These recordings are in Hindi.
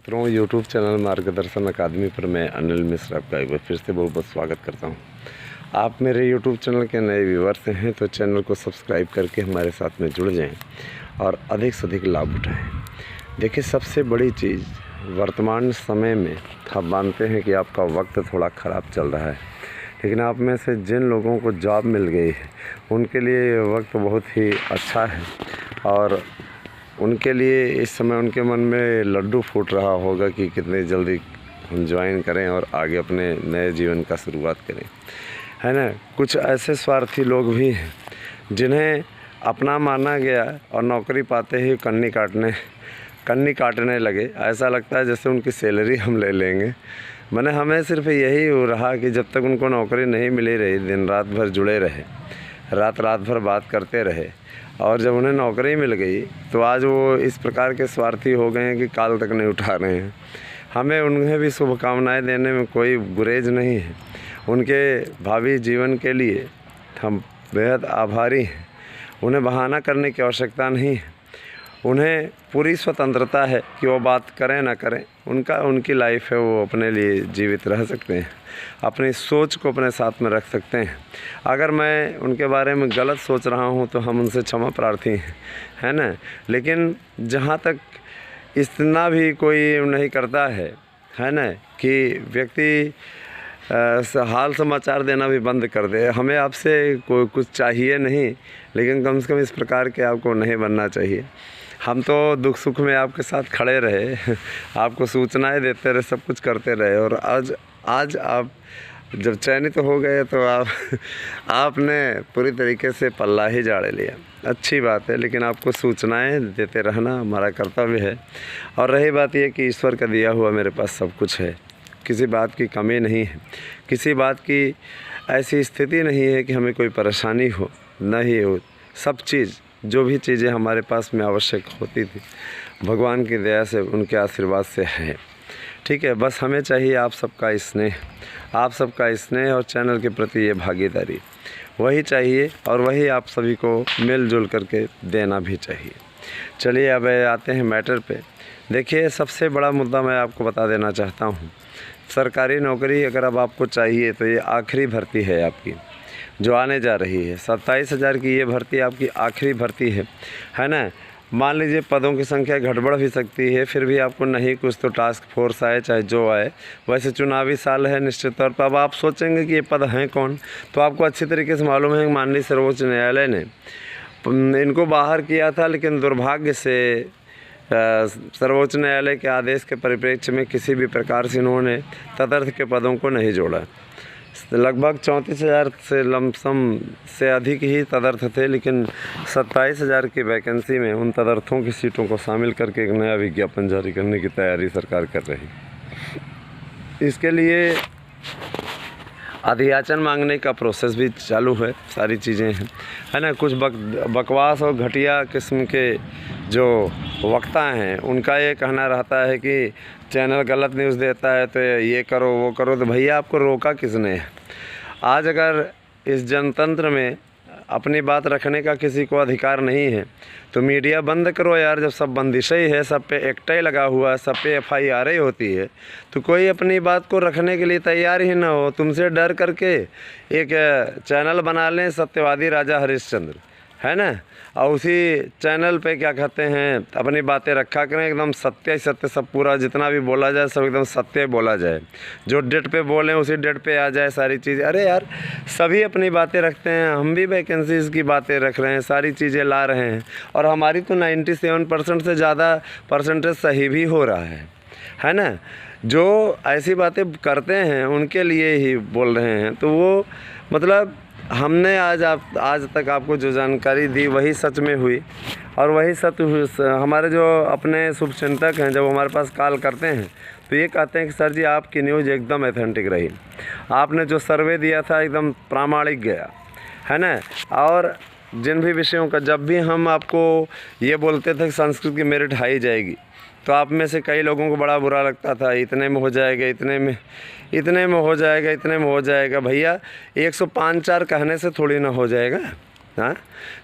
मित्रों, यूट्यूब चैनल मार्गदर्शन अकादमी पर मैं अनिल मिश्रा आपका एक बार फिर से बहुत बहुत स्वागत करता हूं। आप मेरे यूट्यूब चैनल के नए व्यूअर्स हैं तो चैनल को सब्सक्राइब करके हमारे साथ में जुड़ जाएं और अधिक से अधिक लाभ उठाएं। देखिए, सबसे बड़ी चीज़ वर्तमान समय में आप मानते हैं कि आपका वक्त थोड़ा ख़राब चल रहा है, लेकिन आप में से जिन लोगों को जॉब मिल गई है उनके लिए ये वक्त बहुत ही अच्छा है और उनके लिए इस समय उनके मन में लड्डू फूट रहा होगा कि कितने जल्दी हम ज्वाइन करें और आगे अपने नए जीवन का शुरुआत करें, है ना। कुछ ऐसे स्वार्थी लोग भी हैं जिन्हें अपना माना गया और नौकरी पाते ही कन्नी काटने लगे। ऐसा लगता है जैसे उनकी सैलरी हम ले लेंगे। मैंने हमें सिर्फ यही हो रहा कि जब तक उनको नौकरी नहीं मिली रही, दिन रात भर जुड़े रहे, रात भर बात करते रहे, और जब उन्हें नौकरी मिल गई तो आज वो इस प्रकार के स्वार्थी हो गए हैं कि काल तक नहीं उठा रहे हैं। हमें उन्हें भी शुभकामनाएं देने में कोई गुरेज नहीं है। उनके भावी जीवन के लिए हम बेहद आभारी हैं। उन्हें बहाना करने की आवश्यकता नहीं है। उन्हें पूरी स्वतंत्रता है कि वो बात करें ना करें, उनकी लाइफ है, वो अपने लिए जीवित रह सकते हैं, अपनी सोच को अपने साथ में रख सकते हैं। अगर मैं उनके बारे में गलत सोच रहा हूं तो हम उनसे क्षमा प्रार्थी हैं, है ना। लेकिन जहां तक इतना भी कोई नहीं करता है ना, कि व्यक्ति हाल समाचार देना भी बंद कर दे। हमें आपसे कोई कुछ चाहिए नहीं, लेकिन कम से कम इस प्रकार के आपको नहीं बनना चाहिए। हम तो दुख सुख में आपके साथ खड़े रहे, आपको सूचनाएं देते रहे, सब कुछ करते रहे, और आज आप जब चयनित हो गए तो आपने पूरी तरीके से पल्ला ही झाड़ लिया। अच्छी बात है, लेकिन आपको सूचनाएं देते रहना हमारा कर्तव्य है। और रही बात यह कि ईश्वर का दिया हुआ मेरे पास सब कुछ है, किसी बात की कमी नहीं है, किसी बात की ऐसी स्थिति नहीं है कि हमें कोई परेशानी हो, नहीं हो। सब चीज़, जो भी चीज़ें हमारे पास में आवश्यक होती थी, भगवान की दया से, उनके आशीर्वाद से है। ठीक है, बस हमें चाहिए आप सबका स्नेह और चैनल के प्रति ये भागीदारी, वही चाहिए और वही आप सभी को मिलजुल करके देना भी चाहिए। चलिए अब आते हैं मैटर पे। देखिए, सबसे बड़ा मुद्दा मैं आपको बता देना चाहता हूँ। सरकारी नौकरी अगर अब आपको चाहिए तो ये आखिरी भर्ती है आपकी जो आने जा रही है। 27,000 की ये भर्ती आपकी आखिरी भर्ती है ना। मान लीजिए पदों की संख्या गड़बड़ भी सकती है, फिर भी आपको नहीं कुछ तो टास्क फोर्स आए, चाहे जो आए। वैसे चुनावी साल है, निश्चित तौर पर अब आप सोचेंगे कि ये पद हैं कौन, तो आपको अच्छी तरीके से मालूम है कि माननीय सर्वोच्च न्यायालय ने इनको बाहर किया था, लेकिन दुर्भाग्य से सर्वोच्च न्यायालय के आदेश के परिप्रेक्ष्य में किसी भी प्रकार से इन्होंने तदर्थ के पदों को नहीं जोड़ा। लगभग 34,000 से लमसम से अधिक ही तदर्थ थे, लेकिन 27,000 की वैकेंसी में उन तदर्थों की सीटों को शामिल करके एक नया विज्ञापन जारी करने की तैयारी सरकार कर रही। इसके लिए अधियाचन मांगने का प्रोसेस भी चालू है, सारी चीज़ें हैं, है ना। कुछ बकवास और घटिया किस्म के जो वक्ता हैं उनका ये कहना रहता है कि चैनल गलत न्यूज़ देता है तो ये करो वो करो। तो भैया, आपको रोका किसने? आज अगर इस जनतंत्र में अपनी बात रखने का किसी को अधिकार नहीं है तो मीडिया बंद करो यार। जब सब बंदिशें ही है, सब पे एक्ट लगा हुआ है, सब पे FIR होती है, तो कोई अपनी बात को रखने के लिए तैयार ही ना हो। तुमसे डर करके एक चैनल बना लें, सत्यवादी राजा हरिश्चंद्र, है ना, और उसी चैनल पे क्या कहते हैं अपनी बातें रखा करें। एकदम सत्य सब पूरा जितना भी बोला जाए सब एकदम सत्य बोला जाए। जो डेट पे बोलें उसी डेट पे आ जाए सारी चीज़ें। अरे यार, सभी अपनी बातें रखते हैं, हम भी वैकेंसीज़ की बातें रख रहे हैं, सारी चीज़ें ला रहे हैं, और हमारी तो 97% से ज़्यादा परसेंटेज सही भी हो रहा है ना। जो ऐसी बातें करते हैं उनके लिए ही बोल रहे हैं। तो वो मतलब हमने आज तक आपको जो जानकारी दी वही सच में हुई, और वही सत्य हमारे जो अपने शुभचिंतक हैं जब हमारे पास कॉल करते हैं तो ये कहते हैं कि सर जी, आपकी न्यूज़ एकदम ऑथेंटिक रही, आपने जो सर्वे दिया था एकदम प्रामाणिक गया, है ना। और जिन भी विषयों का जब भी हम आपको ये बोलते थे कि संस्कृत की मेरिट हाई जाएगी, तो आप में से कई लोगों को बड़ा बुरा लगता था, इतने में हो जाएगा, इतने में हो जाएगा, इतने में हो जाएगा। भैया, 105-4 कहने से थोड़ी ना हो जाएगा, हाँ,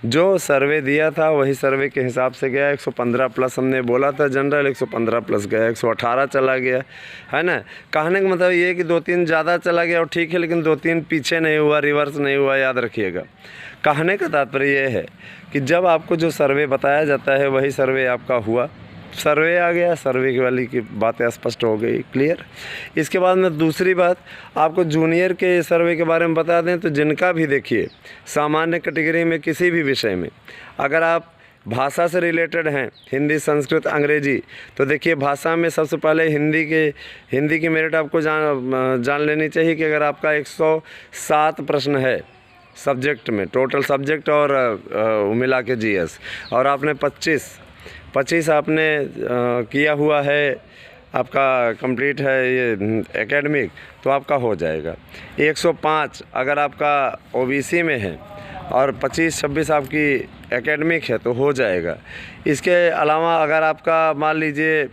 जो सर्वे दिया था वही सर्वे के हिसाब से गया। 115 प्लस हमने बोला था जनरल, 115 प्लस गया, 118 चला गया, है ना। कहने का मतलब ये है कि 2-3 ज़्यादा चला गया और ठीक है, लेकिन 2-3 पीछे नहीं हुआ, रिवर्स नहीं हुआ, याद रखिएगा। कहने का तात्पर्य ये है कि जब आपको जो सर्वे बताया जाता है वही सर्वे आपका हुआ, सर्वे आ गया, सर्वे की वाली की बातें स्पष्ट हो गई, क्लियर। इसके बाद में दूसरी बात आपको जूनियर के सर्वे के बारे में बता दें तो जिनका भी देखिए सामान्य कैटेगरी में किसी भी विषय में अगर आप भाषा से रिलेटेड हैं, हिंदी, संस्कृत, अंग्रेजी, तो देखिए भाषा में सबसे पहले हिंदी की मेरिट आपको जान लेनी चाहिए कि अगर आपका 107 प्रश्न है सब्जेक्ट में, टोटल सब्जेक्ट और मिला के जीएस, और आपने 25 आपने किया हुआ है, आपका कंप्लीट है ये एकेडमिक, तो आपका हो जाएगा। 105 अगर आपका ओबीसी में है और 25-26 आपकी एकेडमिक है तो हो जाएगा। इसके अलावा अगर आपका मान लीजिए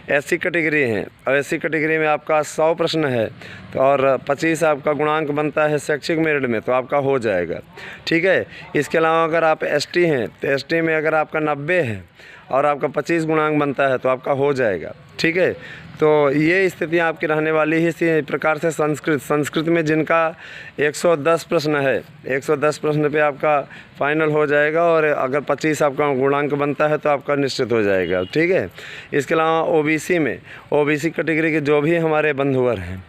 एससी कैटेगरी है और एससी कैटेगरी में आपका 100 प्रश्न है तो और 25 आपका गुणांक बनता है शैक्षिक मेरिट में, तो आपका हो जाएगा, ठीक है। इसके अलावा अगर आप एसटी हैं तो एसटी में अगर आपका 90 है और आपका 25 गुणांक बनता है तो आपका हो जाएगा, ठीक है। तो ये स्थितियाँ आपकी रहने वाली है। इसी प्रकार से संस्कृत में जिनका 110 प्रश्न है, 110 प्रश्न पे आपका फाइनल हो जाएगा और अगर 25 आपका गुणांक बनता है तो आपका निश्चित हो जाएगा, ठीक है। इसके अलावा ओबीसी में, ओबीसी कैटेगरी के जो भी हमारे बंधुवर हैं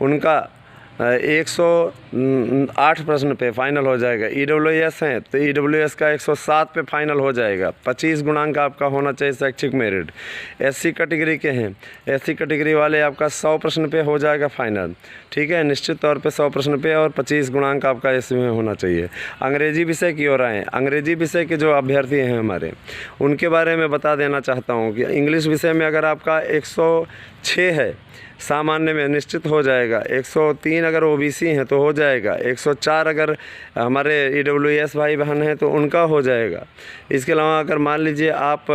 उनका 108 प्रश्न पे फाइनल हो जाएगा। ईडब्ल्यूएस हैं तो ईडब्ल्यूएस का 107 पे फाइनल हो जाएगा, 25 गुणांक आपका होना चाहिए शैक्षिक मेरिट। एससी कैटेगरी के हैं, एससी कैटेगरी वाले आपका 100 प्रश्न पे हो जाएगा फाइनल, ठीक है, निश्चित तौर पे 100 प्रश्न पे और 25 गुणांक आपका इसमें होना चाहिए। अंग्रेजी विषय की ओर आएँ, अंग्रेजी विषय के जो अभ्यर्थी हैं हमारे उनके बारे में बता देना चाहता हूँ कि इंग्लिश विषय में अगर आपका 106 है सामान्य में, निश्चित हो जाएगा। 103 अगर ओबीसी हैं तो हो जाएगा। 104 अगर हमारे ईडब्ल्यूएस भाई बहन हैं तो उनका हो जाएगा। इसके अलावा अगर मान लीजिए आप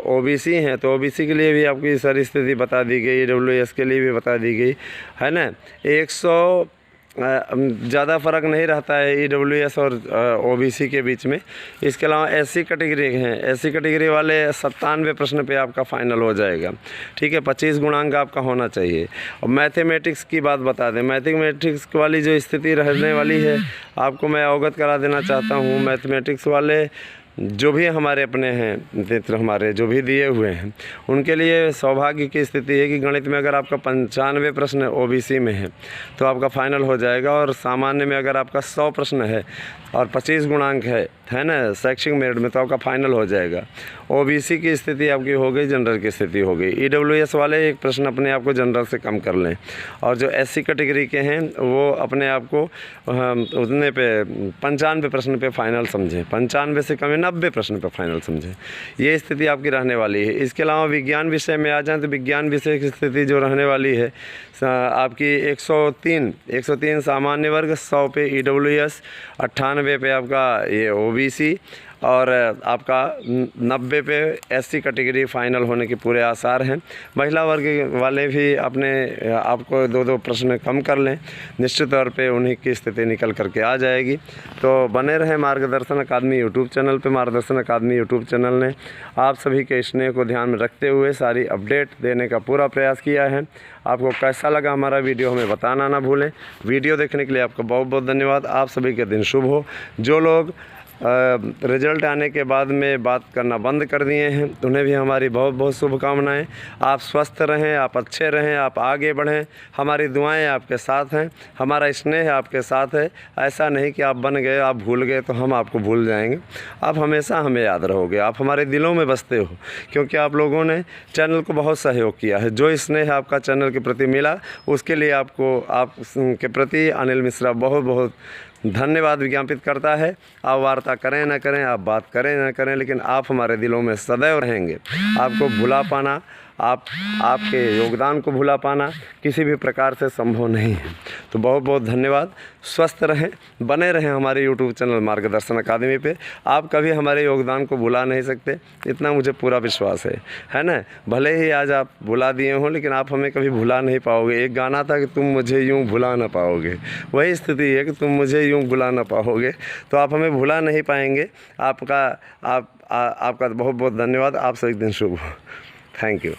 ओबीसी हैं तो ओबीसी के लिए भी आपकी सारी स्थिति बता दी गई, ईडब्ल्यूएस के लिए भी बता दी गई, है ना। 100 ज़्यादा फ़र्क नहीं रहता है ईडब्ल्यूएस और ओबीसी के बीच में। इसके अलावा एससी कैटेगरी हैं, एससी कैटेगरी वाले 97 प्रश्न पे आपका फाइनल हो जाएगा, ठीक है, 25 गुणांक आपका होना चाहिए। और मैथमेटिक्स की बात बता दें, मैथमेटिक्स वाली जो स्थिति रहने वाली है आपको मैं अवगत करा देना चाहता हूँ। मैथमेटिक्स वाले जो भी हमारे अपने हैं मित्र, हमारे जो भी दिए हुए हैं, उनके लिए सौभाग्य की स्थिति है कि गणित में अगर आपका 95 प्रश्न ओबीसी में है तो आपका फाइनल हो जाएगा। और सामान्य में अगर आपका 100 प्रश्न है और 25 गुणांक है ना शैक्षिक मेरिट में, तो आपका फाइनल हो जाएगा। ओबीसी की स्थिति आपकी हो गई, जनरल की स्थिति हो गई। ईडब्ल्यूएस वाले एक प्रश्न अपने आप को जनरल से कम कर लें, और जो एससी कैटेगरी के हैं वो अपने आप को उतने पे 95 प्रश्न पे फाइनल समझें, 95 से कम 90 प्रश्न पे फाइनल समझें। ये स्थिति आपकी रहने वाली है। इसके अलावा विज्ञान विषय में आ जाएँ तो विज्ञान विषय की स्थिति जो रहने वाली है आपकी 103 सामान्य वर्ग, 100 पे ईडब्ल्यूएस, 98 पे आपका ये ओबीसी और आपका 90 पे एससी कैटेगरी फाइनल होने के पूरे आसार हैं। महिला वर्ग वाले भी अपने आपको 2-2 प्रश्न कम कर लें, निश्चित तौर पे उन्हीं की स्थिति निकल करके आ जाएगी। तो बने रहें मार्गदर्शन अकादमी यूट्यूब चैनल पे। मार्गदर्शन अकादमी यूट्यूब चैनल ने आप सभी के स्नेह को ध्यान में रखते हुए सारी अपडेट देने का पूरा प्रयास किया है। आपको कैसा लगा हमारा वीडियो हमें बताना ना भूलें। वीडियो देखने के लिए आपका बहुत बहुत धन्यवाद। आप सभी के दिन शुभ हो। जो लोग रिजल्ट आने के बाद में बात करना बंद कर दिए हैं उन्हें भी हमारी बहुत बहुत शुभकामनाएं। आप स्वस्थ रहें, आप अच्छे रहें, आप आगे बढ़ें। हमारी दुआएं आपके साथ हैं, हमारा स्नेह आपके साथ है। ऐसा नहीं कि आप बन गए, आप भूल गए तो हम आपको भूल जाएंगे। आप हमेशा हमें याद रहोगे, आप हमारे दिलों में बसते हो, क्योंकि आप लोगों ने चैनल को बहुत सहयोग किया है। जो स्नेह आपका चैनल के प्रति मिला उसके लिए आपको आपके प्रति अनिल मिश्रा बहुत बहुत धन्यवाद विज्ञापित करता है। आप वार्ता करें ना करें, आप बात करें ना करें, लेकिन आप हमारे दिलों में सदैव रहेंगे। आपको भुला पाना आपके योगदान को भुला पाना किसी भी प्रकार से संभव नहीं है। तो बहुत बहुत धन्यवाद। स्वस्थ रहें, बने रहें हमारे यूट्यूब चैनल मार्गदर्शन अकादमी पे। आप कभी हमारे योगदान को भुला नहीं सकते, इतना मुझे पूरा विश्वास है ना। भले ही आज आप भुला दिए हों, लेकिन आप हमें कभी भुला नहीं पाओगे। एक गाना था कि तुम मुझे यूँ भुला ना पाओगे, वही स्थिति है कि तुम मुझे यूँ भुला ना पाओगे। तो आप हमें भुला नहीं पाएंगे। आपका बहुत बहुत धन्यवाद। आप से एक दिन शुभ हो। Thank you.